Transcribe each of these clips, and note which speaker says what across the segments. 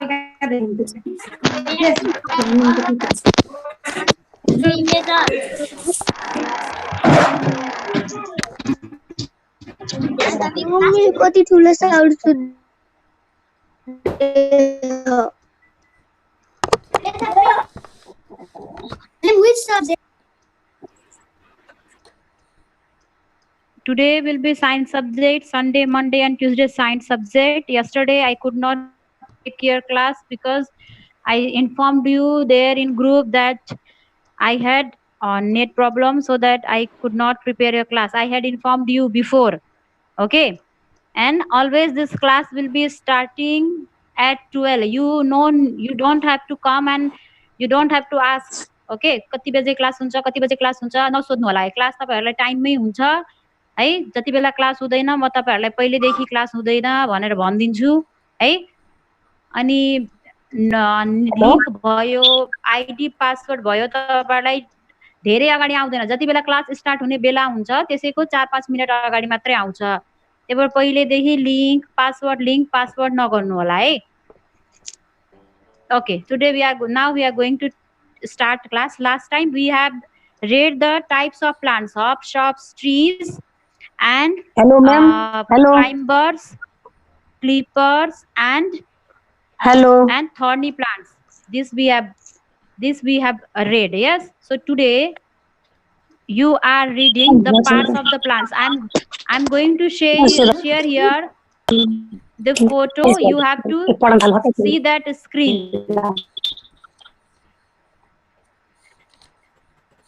Speaker 1: Yes.
Speaker 2: Mummy कति ठुलो sound सुन्दैछ
Speaker 1: Which subject?
Speaker 3: Today will be science subject. Sunday, Monday, and Tuesday science subject. Yesterday I could not take your class because I informed you there in group that I had a net problem, so that I could not prepare your class. I had informed you before. Okay. And always this class will be starting at 12. You don't have to come and you don't have to ask. Okay, कति बजे class हुन्छ कति बजे class हुन्छ नसोध्नु होला है. Class तपाईहरुलाई टाइममै हुन्छ है. जति बेला क्लास हुँदैन म तपाईहरुलाई पहिलेदेखि क्लास हुँदैन भनेर भन्दिन्छु है. अनि लिंक भयो, आईडी पासवर्ड भयो, तपाईहरुलाई धेरै अगाडि आउँदैन. जति बेला क्लास स्टार्ट हुने बेला हुन्छ त्यसैको 4-5 मिनेट अगाडि मात्रै आउँछ. त्यही भएर पहिलेदेखि लिंक पासवर्ड नगर्नु होला है. Okay, today we are going to start class. Last time we have read the types of plants, hops, shrubs, trees, and
Speaker 2: Hello, ma'am. Hello.
Speaker 3: climbers, creepers, and thorny plants. This we have read. Yes. So today you are reading the parts of the plants. I'm going to share here the photo. You have to see that screen.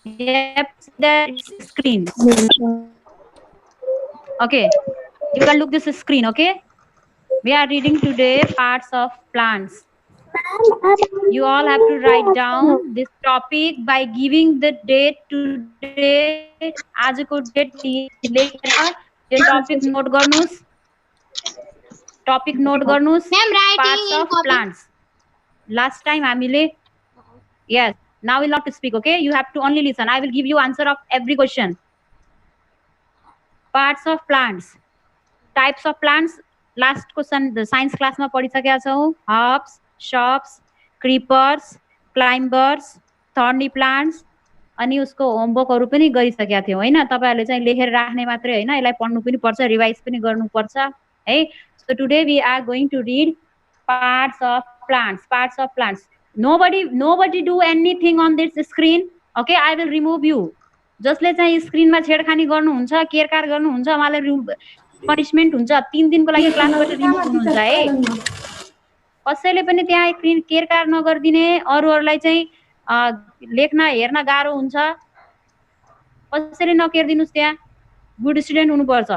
Speaker 3: Yep, that screen. Okay, you can look this screen. Okay, we are reading today parts of plants. You all have to write down this topic by giving the date today. आजको date लेखेर यो topic note गर्नुस्. Topic note गर्नुस्. Parts of plants. Last time हामीले yes. Now we'll not speak. Okay, you have to only listen. I will give you answer of every question. Parts of plants. Types of plants. Last question the science class मा पढिसकेका छौं. Hops, shrubs, creepers, climbers, thorny plants. अनि उसको होमवर्कहरु पनि गरिसकेका थियौ हैन. तपाईहरुले चाहिँ लेखेर राख्ने मात्रै हैन, यसलाई पढ्नु पनि पर्छ, रिभाइज पनि गर्नुपर्छ है. So today we are going to read parts of plants. Parts of plants. Nobody do anything on this screen. Okay, I will remove you. जसले चाहिँ स्क्रिनमा छेडखानी गर्नुहुन्छ, केरकार गर्नुहुन्छ, उहाँलाई पनिशमेन्ट हुन्छ. 3 दिनको लागि क्लासबाट रिमुभ हुनुहुन्छ है. कसैले पनि त्यहाँ केरकार नगर्दिने, अरूहरुलाई चाहिँ लेख्न हेर्न गाह्रो हुन्छ. कसैले नकेर्दिनुस्. त्यहाँ गुड स्टुडेन्ट हुनुपर्छ.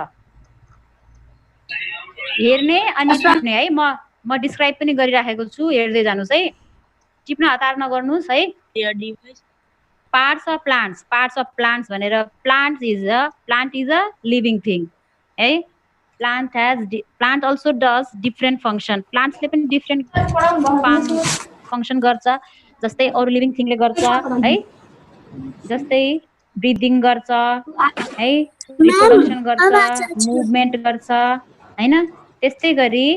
Speaker 3: हेर्ने अनि टिप्ने है. म डिस्क्राइब पनि गरिराखेको छु, हेर्दै जानुस् है. टिप्न हतार नगर्नुस् है. Parts of plants भनेर plant is a living thing है. Plant also does different function. Plants ले पनि different function गर्छ. जस्तै अरु लिभिङ थिङले गर्छ है. जस्तै ब्रीदिङ गर्छ है, रिप्रोडक्सन गर्छ, मुभमेन्ट गर्छ हैन. त्यस्तै गरी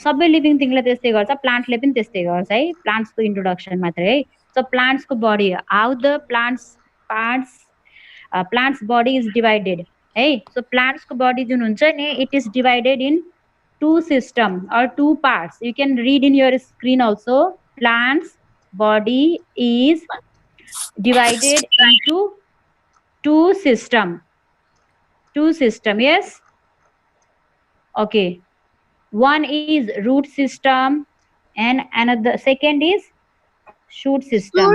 Speaker 3: सबै लिभिङ थिङले त्यस्तै गर्छ. प्लान्टले पनि त्यस्तै गर्छ है. प्लान्ट्सको इन्ट्रोडक्सन मात्रै है. So plants को body, how the plants body is divided. Hey, so plants को body जुन हुन्छ नि, it is divided in 2 system or 2 parts. You can read in your screen also. Plants body is divided into 2 system. Yes. Okay. One is root system and another second is shoot system.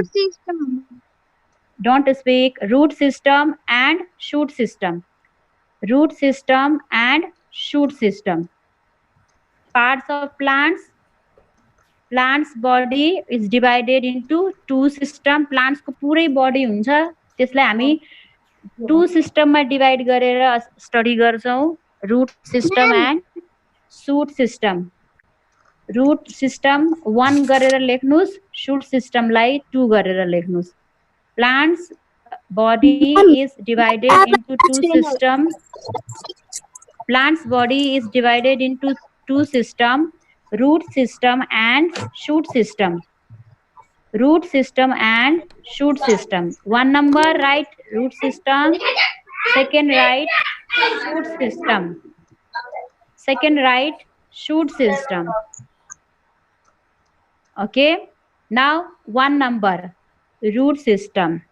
Speaker 3: Don't speak. Root system and shoot system. Root system and shoot system. Parts of plants. Plants body is divided into 2 system. Plants को पुरै body हुन्छ. त्यसलाई हामी 2 system मा divide गरेर study गर्छौं. Root system and shoot system. Root system 1 गरेर लेख्नुस्, shoot system लाई 2 गरेर लेख्नुस्. Plants body is divided into 2 system. Plants body is divided into 2 system. root system and shoot system. Root system and shoot system. One number write root system, second write shoot system. Second write shoot system. Okay. Now one number root system.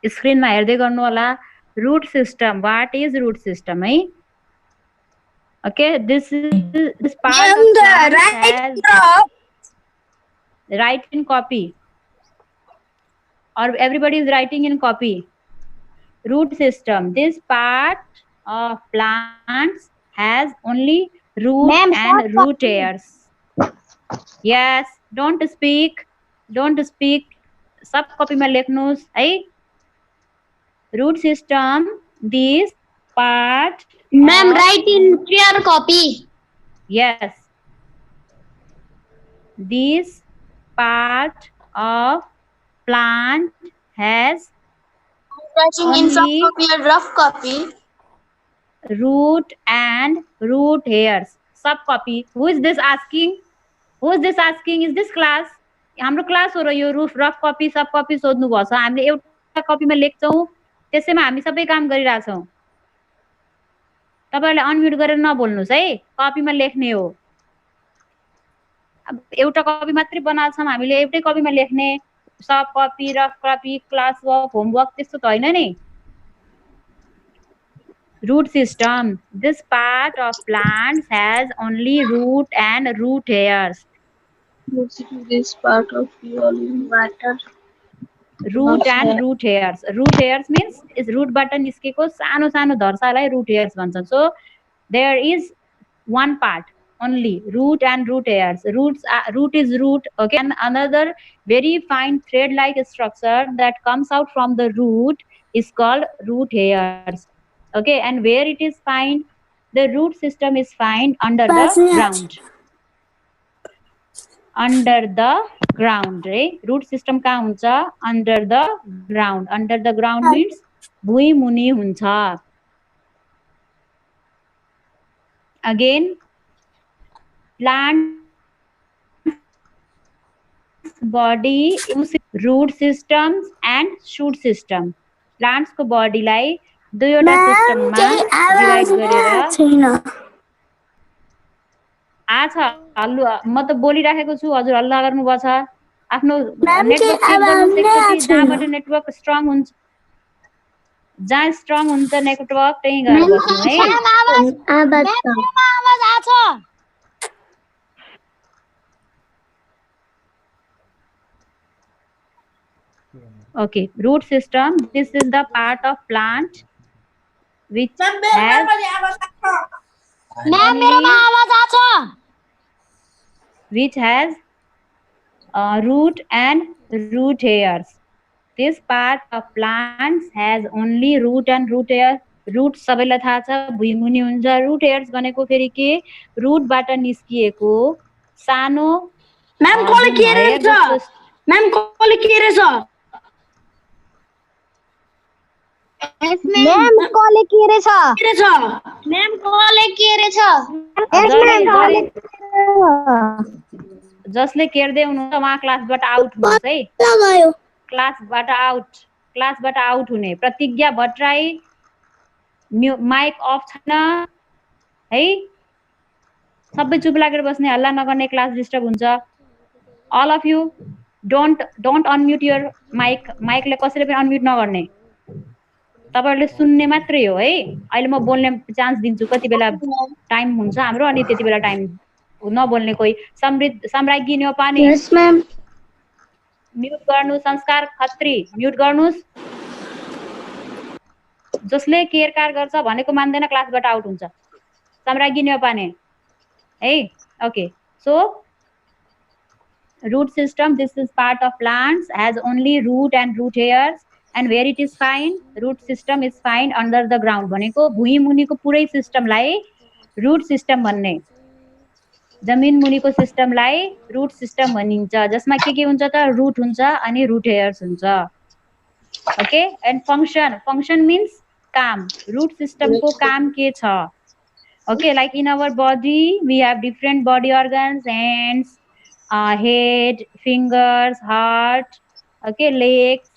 Speaker 3: Screen ma herde garnu hola. Root system. What is root system? Okay, this part of plant has write in copy, or everybody is writing in copy. Root system. This part of plants has only root and root hairs. Yes, don't speak. Sub copy में लेख्नुस् है. Root system. This part.
Speaker 1: Ma'am, write in clear copy.
Speaker 3: Yes. This part of plant has
Speaker 1: Writing in soft copy or rough copy.
Speaker 3: root and root hairs. Sub copy. Who is this asking? Who is this asking? Is this class? हाम्रो class हो र यो rough copy सब copy सोध्नु भछ. हामीले एउटा कपीमा लेख्छौं, त्यसैमा हामी सबै काम गरिराछौं. तपाईहरुले अनम्युट गरेर नबोल्नुस् है. कपीमा लेख्ने हो. अब एउटा कपी मात्रै बनाउँछौं हामीले, एउटै कपीमा लेख्ने. सब copy, rough copy, class work, homework त्यस्तो त हैन नि. Root system. This part of plants has only root and root hairs.
Speaker 2: This part of water.
Speaker 3: Root and root hairs. Root hairs means is root button निस्केको सानो सानो धर्सालाई root hairs भन्छन्. So there is one part only, root and root hairs. Root is root, okay, and another very fine thread like structure that comes out from the root is called root hairs. Okay, and where it is found? The root system is found under the ground. Under the ground, right? Root system कहाँ हुन्छ? Under the ground. Under the ground means भुइँ मुनि हुन्छ. Again, plant body root systems and shoot system. Plants को body लाई दुईवटा सिस्टममा divide गरेर आज हल्लु म त बोलिराखेको छु, हजुर हल्ला गर्नु भछ. आफ्नो नेटवर्क चेक गर्नुस् एकचोटी. जहाँबाट नेटवर्क स्ट्रङ हुन्छ, जहाँ स्ट्रङ हुन्छ नेटवर्क त्यही गएर बस्नु है.
Speaker 1: आवाज आछ.
Speaker 3: Okay, root system. This is the part of plant which has root and root hairs. This part of plants has only root and root hairs. Root सबैलाई थाहा छ भुइँमुनि हुन्छ. root hairs भनेको फेरि के? root बाट निस्किएको सानो.
Speaker 1: मैम कल के रहेछ? मैम कल के रहेछ? मैम कल के रहेछ? मैम कल के रहेछ?
Speaker 3: जसले केर्दै हुनुहुन्छ उहाँ क्लासबाट आउट हुनुहुन्छ है. क्लासबाट आउट हुने. प्रतिज्ञा भट्टराई माइक अफ छैन है. सबै चुप लागेर बस्ने, हल्ला नगर्ने, क्लास डिस्टर्ब हुन्छ. all of you don't unmute your mic. माइकले कसैले पनि अनम्युट नगर्ने. तपाईहरुले सुन्ने मात्रै हो है. अहिले म बोल्ने चान्स दिन्छु. कति बेला टाइम हुन्छ हाम्रो, अनि त्यति बेला टाइम नबोल्ने कोही. सम्राज्ञी न्यौपाने.
Speaker 2: यस मैम.
Speaker 3: म्युट गर्नु. संस्कार खत्री म्युट गर्नुस्. जसले केयरकार गर्छ भनेको मान्दैन क्लासबाट आउट हुन्छ. सम्राज्ञी न्यौपाने है. Okay, so root system. This is part of plants has only root and root hairs, and where it is found? Root system is found under the ground. भनेको भुइँ मुनिको पुरै सिस्टमलाई root system भन्ने. जमिन मुनिको सिस्टमलाई root system भनिन्छ, जसमा के हुन्छ त? root हुन्छ अनि root hairs हुन्छ. Okay, and function means काम. root system को काम के छ? Okay, like in our body, we have different body organs, hands, head, fingers, heart, okay, legs,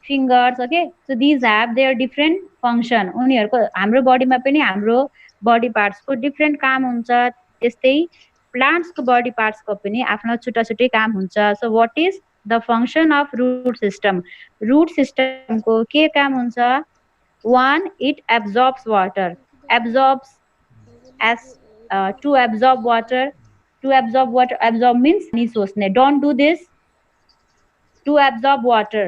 Speaker 3: fingers, okay. So these have their different function. उनीहरुको हाम्रो बडीमा पनि हाम्रो बडी पार्ट्स को डिफरेंट काम हुन्छ. त्यस्तै प्लान्ट्स को बडी पार्ट्स को पनि आफ्नो छुट्टा छुट्टै काम हुन्छ. So what is the function of root system? Root system को के काम हुन्छ? One, it absorbs water. Absorbs as to absorb water. To absorb water, absorb means पानी सोच्ने. Don't do this. To absorb water.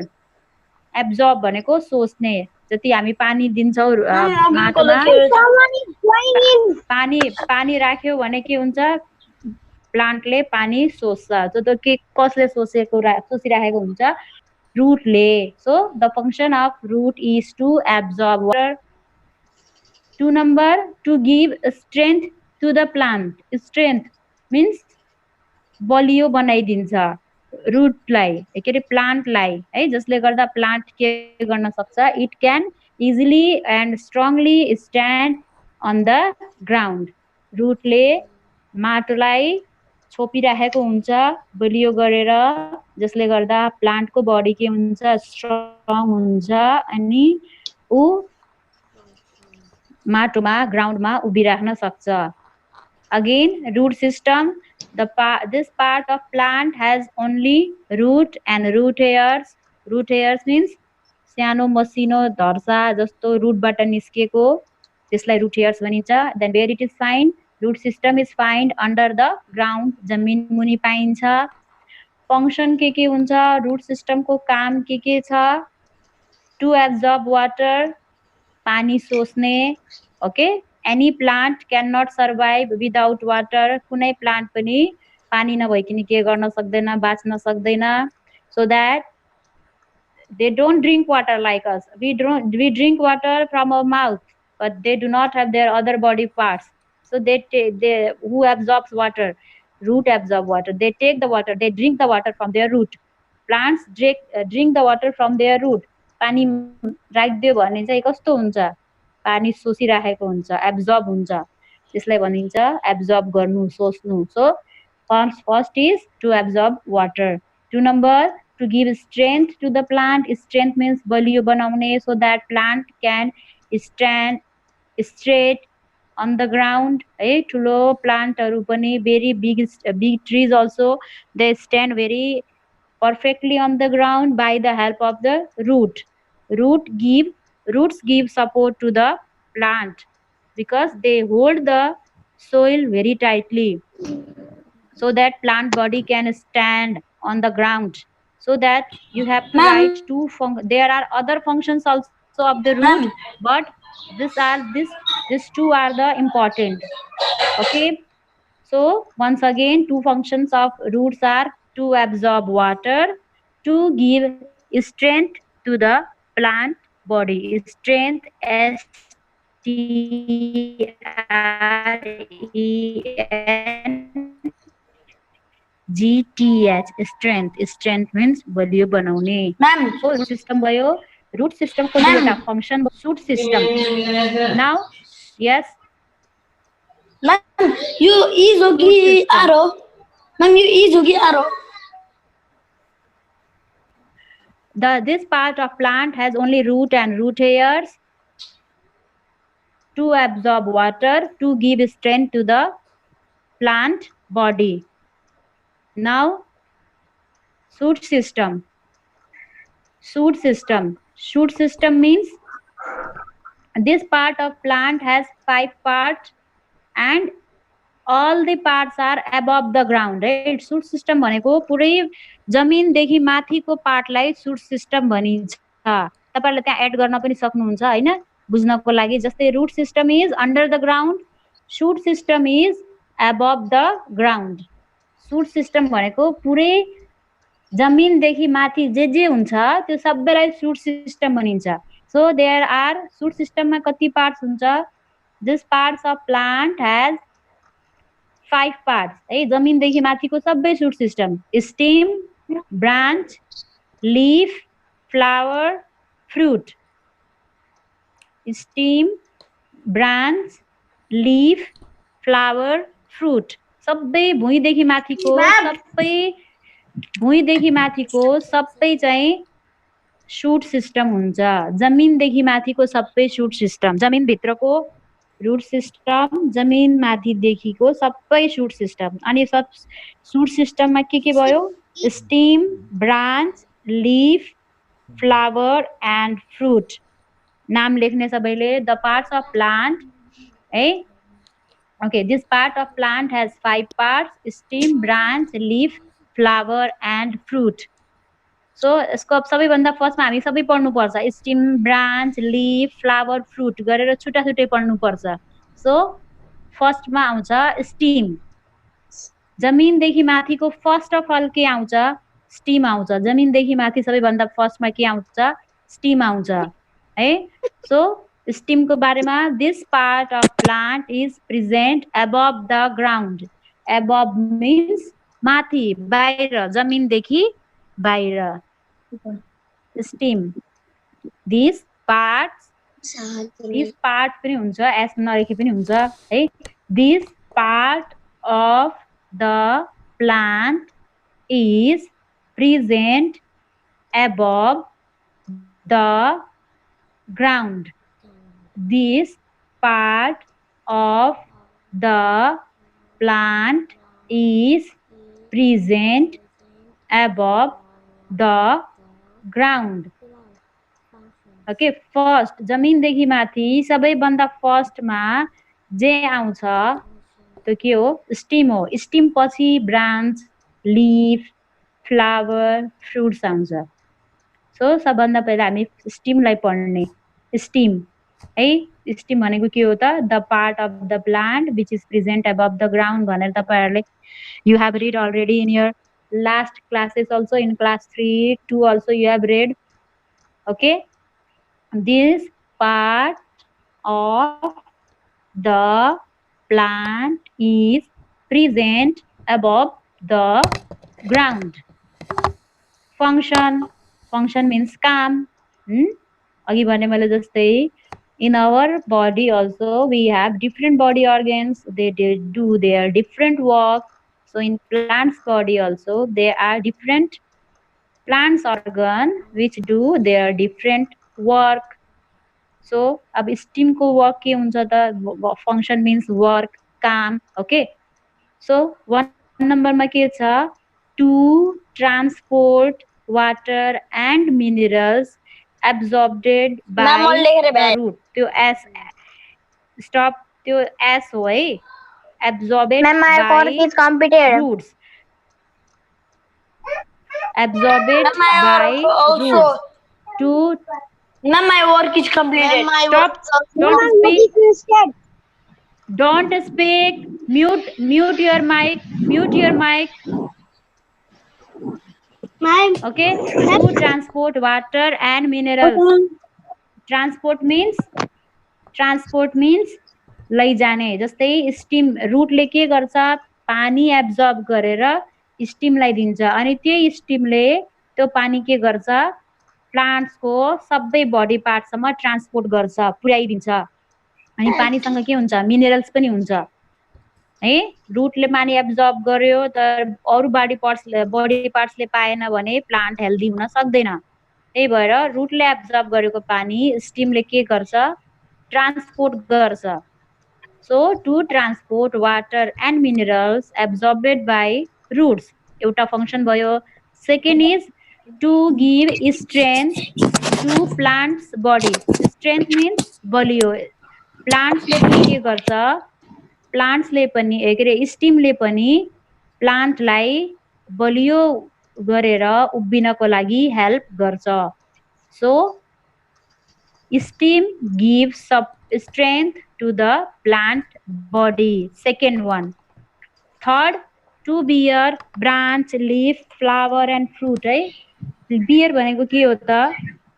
Speaker 3: Absorb भनेको सोच्ने. जति हामी पानी दिन्छौँ माटोमा, पानी राख्यो भने के हुन्छ? प्लान्टले पानी सोच्छ. जो के कसले सोचिराखेको हुन्छ? रूटले. So the function of root is to absorb water. 2 number, to give strength to the plant. Strength means बलियो बनाइदिन्छ रूटलाई, के अरे प्लान्टलाई है, जसले गर्दा प्लान्ट के गर्न सक्छ? It can easily and strongly stand on the ground. रूटले माटोलाई छोपिराखेको हुन्छ बलियो गरेर, जसले गर्दा प्लान्टको बडी के हुन्छ? स्ट्रङ हुन्छ अनि उ माटोमा ग्राउन्डमा उभिराख्न सक्छ. Again, root system. This part of plant has only root and root hairs. Root hairs means सानो मसिनो धर्सा जस्तो रूटबाट निस्केको, त्यसलाई root hairs भनिन्छ. Then where it is found? Root system is found under the ground. जमिन मुनि पाइन्छ. Function के हुन्छ? Root system को काम के छ? To absorb water. पानी सोच्ने. Okay. Any plant cannot survive without water. कुनै plant पनि पानी नभइकन के गर्न सक्दैन, बाँच्न सक्दैन. So that they don't drink water like us. We drink water from our mouth, but they do not have their other body parts. So they who absorbs water? Root absorb water. They take the water. They drink the water from their root. Plants drink the water from their root. पानी राख्दियो भने चाहिँ कस्तो हुन्छ? पानी सोचिराखेको हुन्छ, absorb हुन्छ, त्यसलाई भनिन्छ एब्जर्ब गर्नु, सोच्नु. So first is to absorb water. 2 number, to give strength to the plant. Strength means बलियो बनाउने, so that plant can stand straight on the ground. है, ठुलो प्लान्टहरु पनि, very big trees also, they stand very perfectly on the ground by the help of the root. Roots give support to the plant because they hold the soil very tightly, so that plant body can stand on the ground. So that you have to write two there are other functions also of the root, but these two are the important. Okay. So once again, two functions of roots are to absorb water, to give strength to the plant body. Strength, STRENGTH. Strength means बलियो बनाउने. So system भयो. Root system को दुईटा function. Shoot system. Now, yes.
Speaker 1: Ma'am, you is hogi arrow. Ma'am, you is hogi arrow.
Speaker 3: This part of plant has only root and root hairs to absorb water, to give strength to the plant body. Now, shoot system. Shoot system. Shoot system means this part of plant has 5 parts and all the parts are above the ground, right? Shoot system भनेको पुरै जमिनदेखि माथिको पार्टलाई shoot system भनिन्छ. तपाईहरुले त्यहाँ add गर्न पनि सक्नुहुन्छ हैन, बुझ्नको लागि. जस्तै root system is under the ground, shoot system is above the ground. Shoot system भनेको पुरै जमिनदेखि माथि जे हुन्छ त्यो सबैलाई shoot system भनिन्छ. So there are shoot system मा कति parts हुन्छ? This parts of plant has 5 parts. है, जमिनदेखि माथिको सबै shoot system. Stem, branch, leaf, flower, fruit. Stem, branch, leaf, flower fruit सबै भुइँदेखि माथिको सबै चाहिँ शूट सिस्टम हुन्छ जमिनदेखि माथिको सबै शूट सिस्टम जमिन भित्रको रूट सिस्टम जमिन माथिदेखिको सबै शूट सिस्टम अनि सब शूट सिस्टममा के भयो stem branch leaf flower and fruit नाम लेख्ने सबैले द पार्ट्स अफ प्लान्ट है okay this part of plant has 5 parts stem branch leaf flower and fruit so यसको अब सबैभन्दा फर्स्टमा हामी सबै पढ्नु पर्छ stem branch leaf flower fruit गरेर छुट्टा छुट्टै पढ्नु पर्छ सो फर्स्टमा आउँछ स्टेम जमिनदेखि माथिको फर्स्ट अफ अल के आउँछ स्टेम आउँछ जमिनदेखि माथि सबैभन्दा फर्स्टमा के आउँछ स्टेम आउँछ है सो स्टेम को बारेमा this part of plant is present above the ground above means माथि बाहिर जमिनदेखि बाहिर स्टेम this part पनि हुन्छ एस नलेखे पनि हुन्छ है this part of the plant is present above the ground this part of the plant is present above the ground okay first जमिनदेखि माथि सबैभन्दा फर्स्टमा जे आउँछ त्यो के हो स्टेम पछि ब्रान्च लीफ फ्लावर फ्रुट्स आउँछ सो सबभन्दा पहिला हामी स्टेमलाई पढ्ने स्टेम है स्टेम भनेको के हो त the part of the plant which is present above the ground भनेर तपाईहरुले you have read already in your last classes also in class 3 2 also you have read okay this part of the plant is present above the ground function means काम अघि भने मैले जस्तै in our body also we have different body organs they do their different work so in plants body also there are different plants organ which do their different work so अब stem को work के हुन्छ त function means work काम okay so 1 नम्बरमा के छ to transport water and minerals absorbed by the root त्यो s stop त्यो s हो है absorbed by roots absorbed by roots to
Speaker 1: my work is completed
Speaker 3: stop don't speak mute your mic okay to transport water and minerals transport means लैजाने जस्तै steam रूटले के गर्छ पानी absorb गरेर स्टीमलाई दिन्छ अनि त्यो स्टीमले त्यो पानी के गर्छ प्लान्ट्सको सबै बडी पार्टसम्म ट्रान्सपोर्ट गर्छ पुर्याइदिन्छ अनि पानीसँग के हुन्छ मिनरल्स पनि हुन्छ है रूटले पानी एब्जर्ब गर्यो तर अरु बडी पार्ट्सले पाएन भने प्लान्ट हेल्दी हुन सक्दैन त्यही भएर रूटले एब्जर्ब गरेको पानी स्टीमले के गर्छ ट्रान्सपोर्ट गर्छ so to transport water and minerals absorbed by roots एउटा फंक्सन भयो second is to give strength to plants body strength means बलियो प्लान्ट्सले पनि के गर्छ प्लान्ट्सले पनि के रे स्टीमले पनि प्लान्टलाई बलियो गरेर उभिनको लागि हेल्प गर्छ so steam gives strength to the plant body second one third to bear branch leaf flower and fruit है bear भनेको के हो त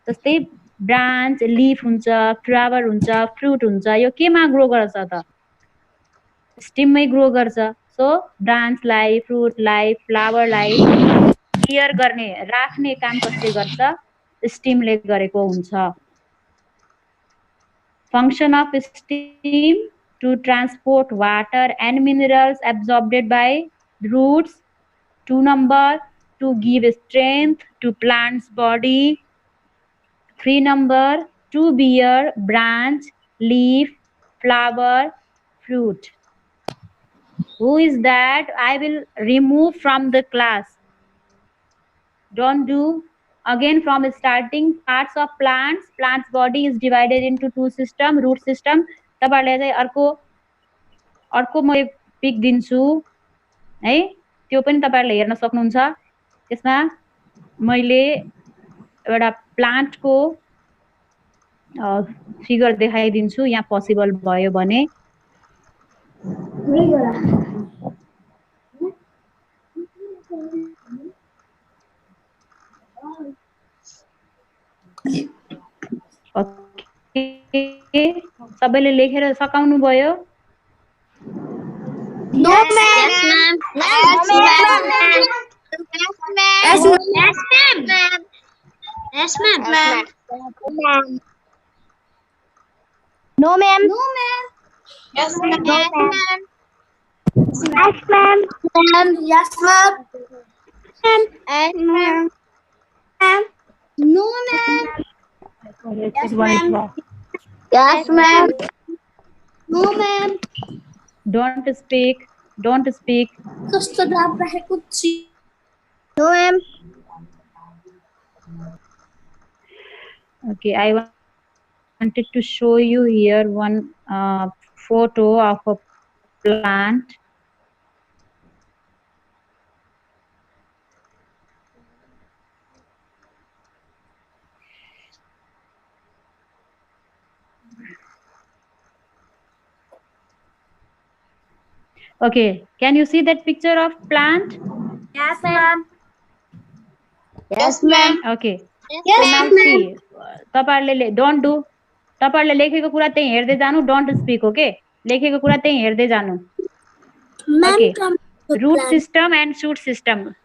Speaker 3: जस्तै ब्रान्च लीफ हुन्छ फ्लावर हुन्छ फ्रुट हुन्छ यो केमा ग्रो गर्छ त स्टीममै ग्रो गर्छ सो ब्रान्चलाई फ्रुटलाई फ्लावरलाई केयर गर्ने राख्ने काम कसले गर्छ स्टीमले गरेको हुन्छ function of steam to transport water and minerals absorbed by roots. 2 number, to give strength to plant's body. 3 number, to bear branch, leaf, flower, fruit. Who is that? I will remove from the class. Don't do. Again from starting, parts of plants. Plant's body is divided into two system, root system. तपाईहरुले चाहिँ अर्को म pick दिन्छु है, त्यो पनि तपाईहरुले हेर्न सक्नुहुन्छ। त्यसमा मैले एउटा प्लान्टको फिगर देखाइदिन्छु, यहाँ पोसिबल भयो भने। ओके, सबैले लेखेर सकाउनु भयो?
Speaker 1: No, ma'am. Yes, ma'am. Yes, ma'am. Yes, ma'am. Yes, ma'am. No, ma'am. No, ma'am. Yes, ma'am. Yes, ma'am. Yes, ma'am. Yes, ma'am. Yes, ma'am. No, ma'am. Yes, ma'am. Yes, ma'am. No, ma'am.
Speaker 3: Don't speak. Don't speak.
Speaker 1: No, ma'am.
Speaker 3: Okay, I wanted to show you here one photo of a plant. Okay, can you see that picture of plant?
Speaker 1: Yes, ma'am. Yes, ma'am.
Speaker 3: Okay.
Speaker 1: Yes,
Speaker 3: Now
Speaker 1: ma'am.
Speaker 3: see, तपाईहरुले don't do. तपाईहरुले लेखेको कुरा त्यही हेर्दै जानु, don't speak, okay? लेखेको कुरा त्यही हेर्दै जानु। Okay. Root system and shoot system.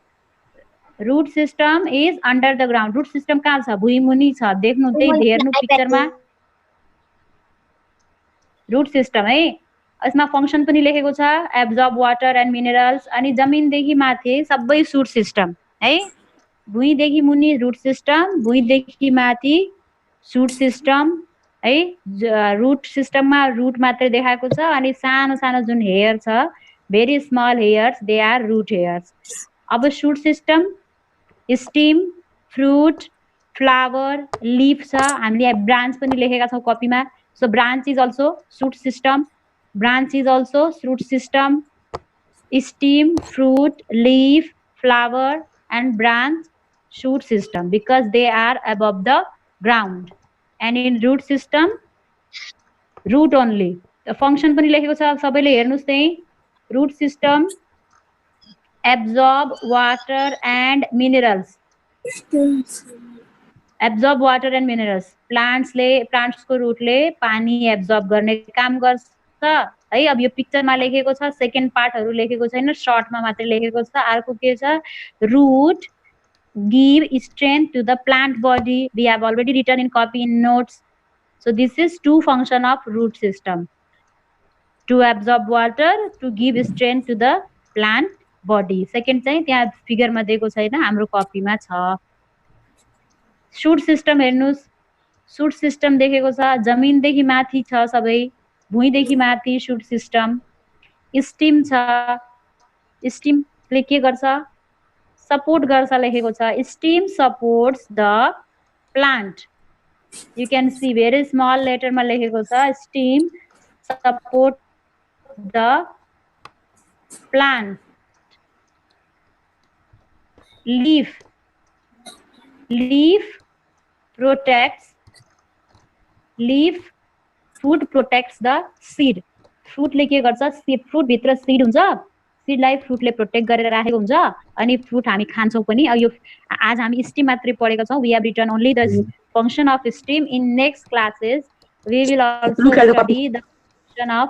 Speaker 3: Root system is under the ground. Root system कहाँ छ? भुइँमुनि छ। देख्नु त्यही हेर्नु पिक्चरमा। Root system है। यसमा फंक्सन पनि लेखेको छ, absorb water and minerals, अनि जमिनदेखि माथि सबै shoot system है। भुइँदेखि मुनि root system, भुइँदेखि माथि shoot system है। root system मा root मात्रै देखाएको छ, अनि सानो सानो जुन hair छ, very small hairs, they are root hairs. अब shoot system, stem, fruit, flower, leaf छ, हामीले branch पनि लेखेका छौं कपीमा। So branch is also shoot system. Branch is also root system. Stem, fruit, leaf, flower, and branch, shoot system, because they are above the ground. And in root system, root only. The function पनि लेखेको छ, सबैले हेर्नुस् त्यही। Root system absorb water and minerals. Absorb water and minerals. Plants को root ले पानी absorb गर्ने काम गर्छ है। अब यो पिक्चरमा लेखेको छ, सेकेन्ड पार्टहरु लेखेको छैन, शर्टमा मात्र लेखेको छ। अर्को के छ? Root give strength to the plant body. We have already written in copy in notes. So this is two function of root system: to absorb water, to give strength to the plant body. Second चाहिँ त्यहाँ फिगरमा दिएको छैन, हाम्रो कपीमा छ। shoot system हेर्नुस्, shoot system देखेको छ, जमिनदेखि माथि छ सबै, भुइँदेखि माथि shoot system। stem छ, stem ले के गर्छ? सपोर्ट गर्छ लेखेको छ। stem supports the plant. You can see very small letter मा लेखेको छ, stem support the plant. Leaf protects, leaf fruit protects the seed. fruit ले के गर्छ? fruit भित्र seed हुन्छ, seed लाई fruit ले protect गरेर राखेको हुन्छ, अनि fruit हामी खान्छौं पनि। अब यो आज हामी stem मात्रै पढेका छौं। We have written only the function of stem. In next classes we will also study the function of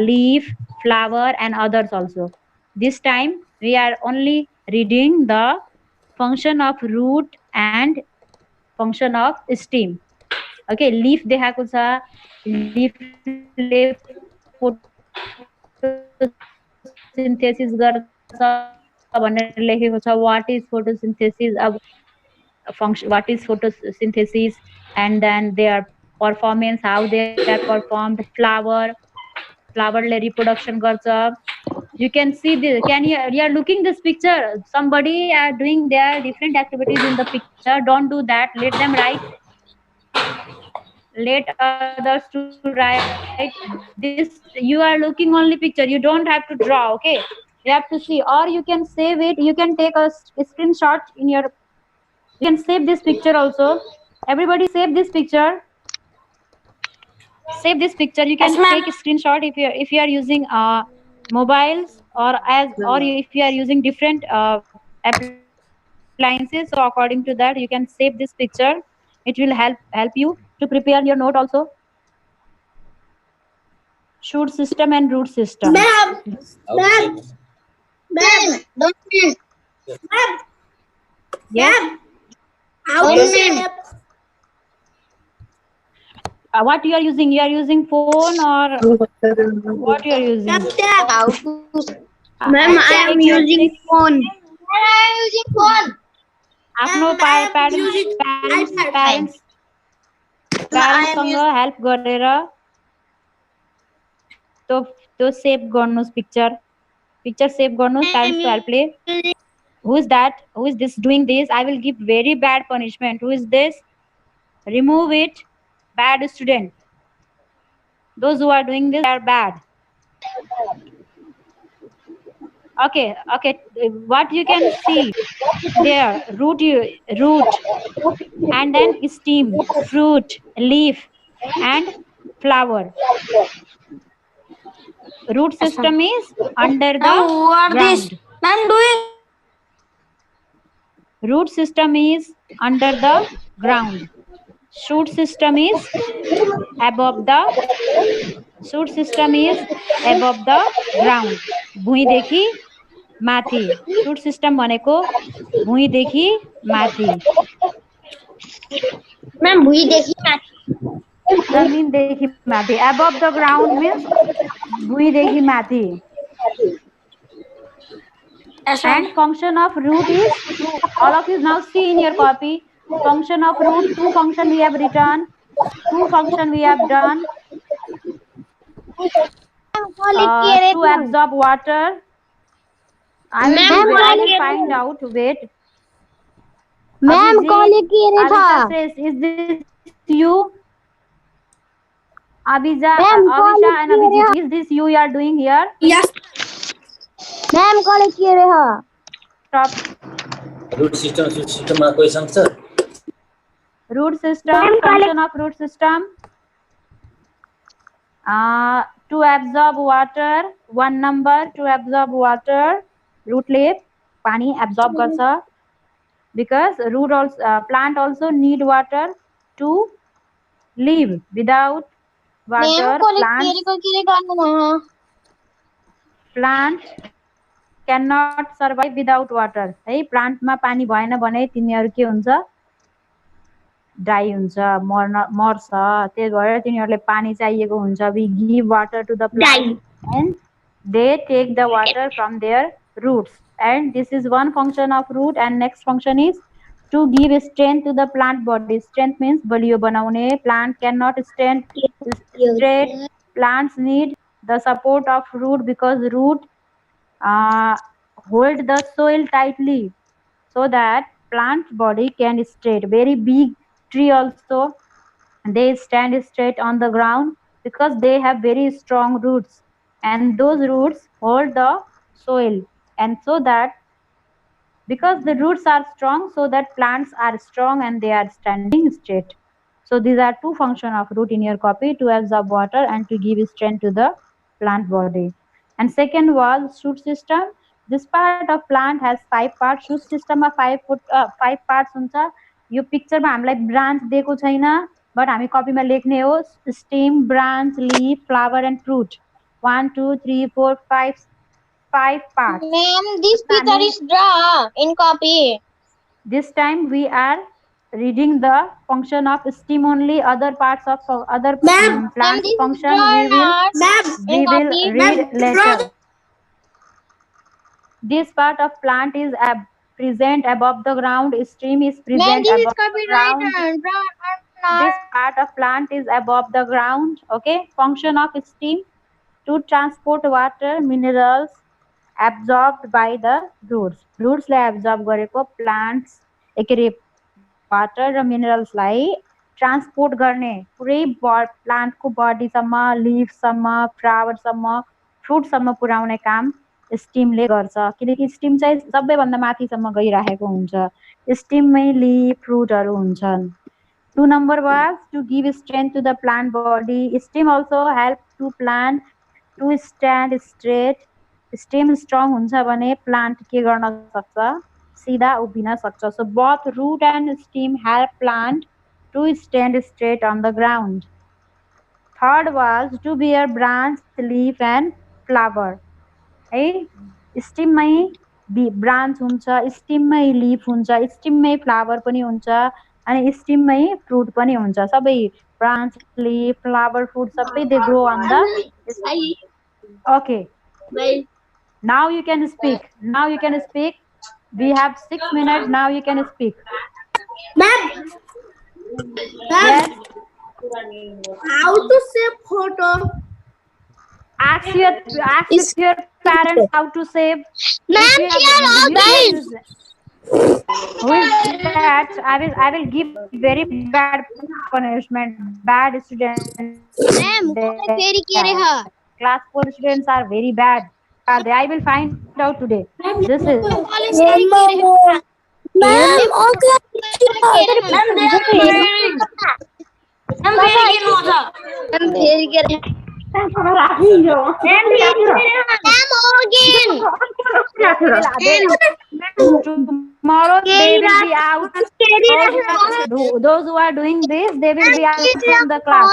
Speaker 3: leaf, flower, and others also. This time we are only reading the function of root and function of stem. Okay, leaf देखाएको छ, leaf ले photosynthesis गर्छ भनेर लेखेको छ. What is photosynthesis? अब function, what is photosynthesis, and then their performance, how they are performed. Flower ले reproduction गर्छ. You can see this. You are looking this picture. Somebody are doing their different activities in the picture. Don't do that. Let them write. Let others to write. This you are looking only picture. You don't have to draw. Okay. You have to see, or you can save it. You can take a screenshot in your. You can save this picture also. Everybody save this picture. Save this picture. You can take a screenshot if you are using mobiles, or if you are using different appliances. So according to that, you can save this picture. It will help you to prepare your note also. Shoot system and root system.
Speaker 1: Ma'am, don't miss.
Speaker 3: Yes. What you are using? You are using phone, or what you are using?
Speaker 1: Ma'am, I am using phone.
Speaker 3: आफ्नो प्यारेन्ट्ससँग help गरेर त्यो save गर्नुस्. Picture save गर्नुस् प्यारेन्ट्सको हेल्पले. Who is that? Who is this doing this? I will give very bad punishment. Who is this? Remove it. Bad student. Those who are doing this are bad. Okay. What you can see there? Root, and then stem, fruit, leaf, and flower. Root system is under the ground.
Speaker 1: Ma'am,
Speaker 3: Root system is under the ground. Shoot system is above the ground. भुइँदेखि माथि. Shoot system भनेको भुइँदेखि माथि.
Speaker 1: Ma'am, भुइँदेखि माथि.
Speaker 3: जमिनदेखि माथि. Above the ground means भुइँदेखि माथि. And function of root is, all of you now see in your copy. Function of root, 2 function we have written, 2 function we have done. To absorb water. I will find out. Wait.
Speaker 1: Ma'am, Abhisha
Speaker 3: says, is this you? Abhisha
Speaker 1: Ma'am,
Speaker 3: and Abhijit, is this you are doing here?
Speaker 1: Yes. Ma'am,
Speaker 3: Stop.
Speaker 4: Root system मा कोही सँग छ?
Speaker 3: Root system, function of root system. To absorb water, 1 number. To absorb water, root ले पानी absorb गर्छ. Because root also, plant also need water to live. Without water, plant cannot survive without water. है plant मा पानी भएन भने तिनीहरु के हुन्छ? डाई हुन्छ, मर्छ. त्यही भएर तिनीहरुले पानी चाहिएको हुन्छ. We give water to the plant and they take the water from their roots. And this is one function of root. And next function is to give strength to the plant body. Strength means baliyo banaune. Plant cannot stand straight. Plants need the support of root because root hold the soil tightly so that plant body can straight. Very big tree also, they stand straight on the ground because they have very strong roots, and those roots hold the soil. And so that because the roots are strong, so that plants are strong and they are standing straight. So these are 2 functions of root in your copy: to absorb water and to give strength to the plant body. And second was shoot system. This part of plant has 5 parts. Shoot system मा 5 parts हुन्छ. यो picture मा हामीलाई branch दिएको छैन, but हामी copy मा लेख्ने हो stem, branch, leaf, flower and fruit. 1 2 3 4 5 parts.
Speaker 1: Ma'am, this picture is draw in copy.
Speaker 3: This time we are reading the function of stem only. Other parts of other plant function we will read later. This part of plant is present above the ground. Stem is present above the ground. This part of plant is above the ground. Okay. Function of stem to transport water, minerals absorbed by the roots. Roots ले absorb गरेको plants water र minerals लाई transport गर्ने पुरै plant को body सम्म, leaf सम्म, flower सम्म, फ्रुट सम्म पुर्याउने काम स्टेम ले गर्छ किनकि स्टेम चाहिँ सबैभन्दा माथि सम्म गइराखेको हुन्छ। स्टेम मै लीफ फ्रुटहरु हुन्छन्। 2 number was to give strength to the plant body. Stem also help to plant to stand straight. Stem strong हुन्छ भने plant के गर्न सक्छ? सीधा उभिन सक्छ। So both root and stem help plant to stand straight on the ground. Third was to bear branch, leaf and flower. है stem मै branch हुन्छ, stem मै leaf हुन्छ, stem मै flower पनि हुन्छ अनि stem मै fruit पनि हुन्छ। सबै branch, leaf, flower, fruit सबै they grow on the okay. Now you can speak. Now you can speak. We have 6 minutes. Now you can speak.
Speaker 2: Ma'am.
Speaker 3: Yes.
Speaker 2: How to save photo?
Speaker 3: Ask with your parents how to save.
Speaker 1: Ma'am, here all guys.
Speaker 3: Who is that? I will give very bad punishment. Bad students.
Speaker 1: Ma'am, very care.
Speaker 3: Class 4 students are very bad. I will find out today. This is. Tomorrow they will be out. Those who are doing this, they will be out from the class.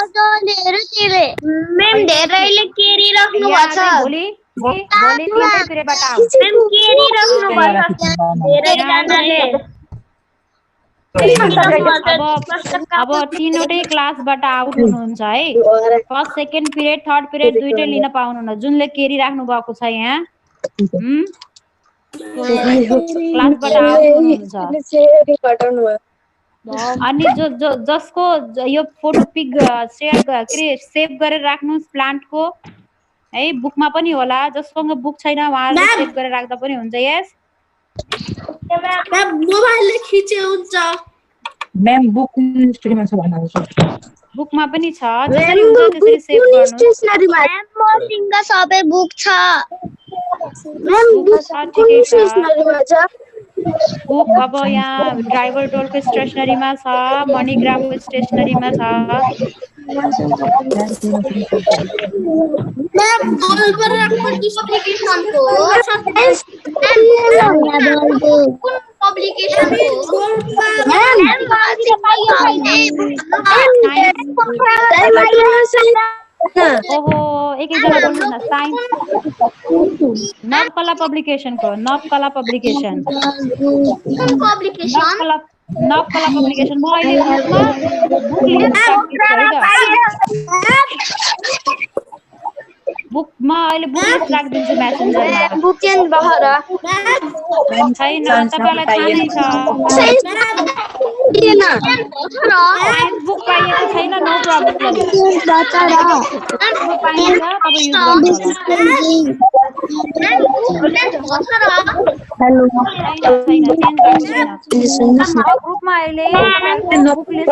Speaker 1: Ma'am, धेरैले केरी राख्नु भएको छ।
Speaker 3: भोलि तिनवटै पिरियडबाट आऊ।
Speaker 1: Ma'am केरी राख्नु भएको छ धेरै जनाले।
Speaker 3: अब तीनवटै क्लासबाट आउट हुनुहुन्छ है। First second period third period दुईटै लिन पाउनुहुन्न जुनले केरी राख्नु भएको छ यहाँ। क्लासबाट आउट हुनुहुन्छ। अनि जसको यो फोटो पिक शेयर सेभ गरेर राख्नुस् प्लान्टको है। बुकमा पनि होला। जससँग बुक छैन उहाँले सेभ गरेर राख्दा पनि हुन्छ। यस
Speaker 2: मैम मोबाइलले खिचे हुन्छ।
Speaker 5: मैम बुक स्टोरीमा छ भन्नुहुन्छ।
Speaker 3: बुकमा पनि छ जसरी हुन्छ त्यसरी सेभ गर्नुस्।
Speaker 1: मैम मसिङका सबै बुक छ।
Speaker 2: मैम बुक स्टेसनरीमा छ।
Speaker 3: बुक अब यहाँ ड्राइभर टोलको स्टेसनरीमा छ, मणिग्रामको स्टेसनरीमा छ।
Speaker 2: मैम गोलबर्गको डिस्ट्रिब्युसनको कुन पब्लिकेसनको मैम
Speaker 3: ओहो एकैजना बोल्नु न। साइन्स नवकला पब्लिकेसनको नवकला पब्लिकेसन नवकला पब्लिकेसन। म अहिले बुक लिएर बुकमा अहिले बुक लिस्ट राखिदिन्छु मेसेन्जरमा।
Speaker 1: बुक चेन्ज भएर
Speaker 3: छैन तपाईलाई थाहा नै छ। साइन्स बुक पाइएको छैन नो प्रब्लम। पाइन्छ तपाईँ युज गर्नुहोला। छैन चेन्ज भएको छैन। ग्रुपमा अहिले बुक लिस्ट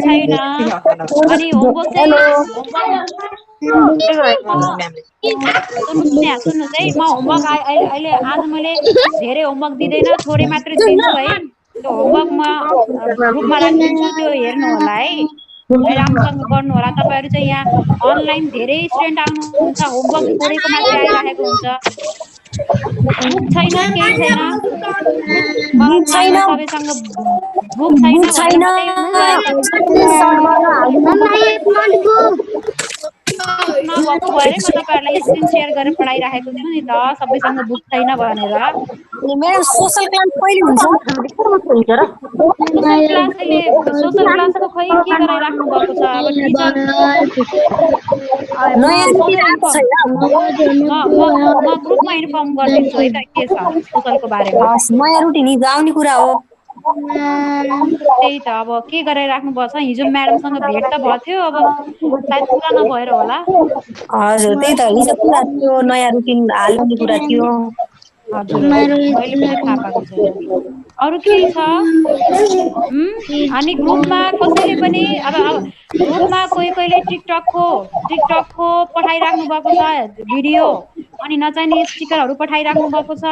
Speaker 3: छैन। अनि होमवर्क सुन्नुहोस् है। म होमवर्क अहिले आज मैले धेरै होमवर्क दिँदैन थोरै मात्रै दिन्छु है। त्यो होमवर्कमा ग्रुपमा राखिदिन्छु त्यो हेर्नु होला है। राम्रोसँग गर्नु होला। तपाईहरु चाहिँ यहाँ अनलाइन धेरै स्टुडेन्ट आउनुहुन्छ होमवर्क थोरैको मात्रै आइराखेको हुन्छ। बुक छैन केही छैन। सबैसँग बुक छैन। भएको भएर म तपाईहरुलाई स्क्रिन शेयर गरेर पढाइराखेको छु नि त सबैसँग बुक छैन भनेर।
Speaker 1: मेरो सोशल क्लास कहिले हुन्छ र
Speaker 3: सोशल क्लासको खै के गराइराख्नु भएको छ अब टिचर
Speaker 1: नयाँ रुटिन आएको छैन
Speaker 3: म ग्रुपमा इन्फर्म गरिदिन्छु है त के छ सोशलको बारेमा।
Speaker 1: नयाँ रुटिन हिजो आउने कुरा हो।
Speaker 3: त्यही त अब के गराइराख्नु भएको छ हिजो म्याडमसँग भेट त भयो थियो अब सायद पुरा नभएर होला।
Speaker 1: हजुर त्यही त हिजो कुरा थियो नयाँ रुटिन हाल्ने कुरा थियो।
Speaker 3: हजुर मैले पनि थाहा पाएको छैन। अरु के छ? अनि ग्रुपमा कसैले पनि अब ग्रुपमा कोहीले टिकटकको पठाइराख्नु भएको छ भिडियो अनि नचाहिने स्टिकरहरु पठाइराख्नु भएको छ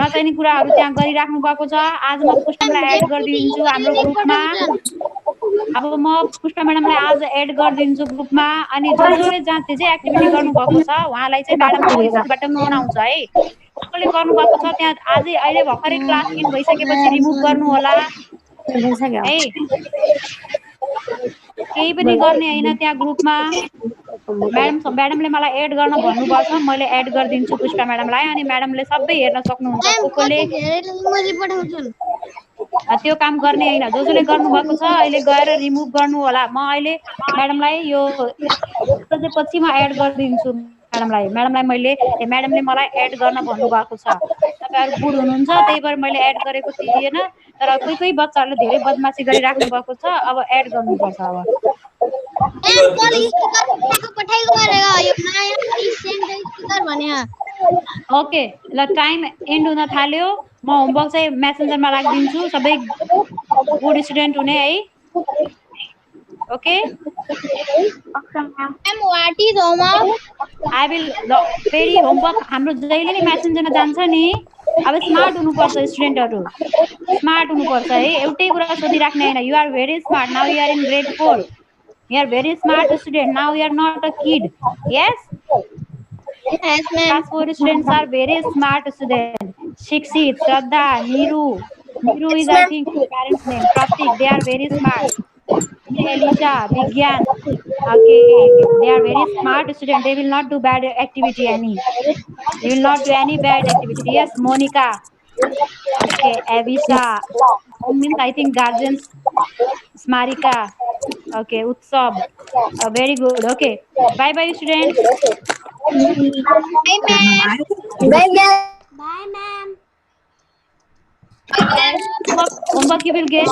Speaker 3: नचाहिने कुराहरु त्यहाँ गरिराख्नु भएको छ। आज म पुष्पा म्याडमलाई एड गरिदिन्छु हाम्रो ग्रुपमा। अब म पुष्पा म्याडमलाई आज एड गरिदिन्छु ग्रुपमा अनि जसले जहाँ जे एक्टिभिटी गर्नु भएको छ उहाँलाई चाहिँ म्याडमको स्क्रिनबाट फोन आउँछ है। कसले गर्नु भएको छ त्यहाँ आजै अहिले भर्खरै क्लास इन भइसकेपछि रिमुभ गर्नु होला है। केही पनि गर्ने हैन त्यहाँ ग्रुपमा। म्याडमले मलाई एड गर्न भन्नुभएको छ मैले एड गरिदिन्छु पुष्पा म्याडमलाई अनि म्याडमले सबै हेर्न सक्नुहुन्छ। कोले त्यो काम गर्ने हैन जसले गर्नु भएको छ अहिले गएर रिमुभ गर्नु होला। म अहिले म्याडमलाई यो पछि म एड गरिदिन्छु म्याडमलाई म्याडमले मलाई एड गर्न भन्नुभएको छ। तपाईहरु गुड हुनुहुन्छ त्यही भएर मैले एड गरेको थिएन तर कोही बच्चाहरुले धेरै बदमासी गरिराख्नु भएको छ अब एड गर्नुपर्छ। अब ओके ल टाइम एन्ड हुन थाल्यो म होमवर्क चाहिँ मेसेन्जरमा राखिदिन्छु सबै गुड स्टुडेन्ट हुने है। ओके आई विल फेरि होमवर्क हाम्रो जहिले नि मेसेन्जरमा जान्छ नि। अब स्मार्ट हुनुपर्छ स्टुडेन्टहरु स्मार्ट हुनुपर्छ है। एउटै कुरा सोधिराख्ने हैन। You are very smart now you are in grade 4 you are very smart student now you are not a kid. Yes Class 4 students are very smart students. Shikshit, Shraddha, Niru is I think parents name. Pratik, they are very smart. Elisha, Vigyan, okay, they are very smart students. They will not do bad activity any. They will not do any bad activity. Yes, Monica. Okay, Avisha. Means I think guardians. Smarika. Okay, Utsab. Very good. Okay, bye bye students.
Speaker 2: Bye ma'am.
Speaker 3: Homework you will get.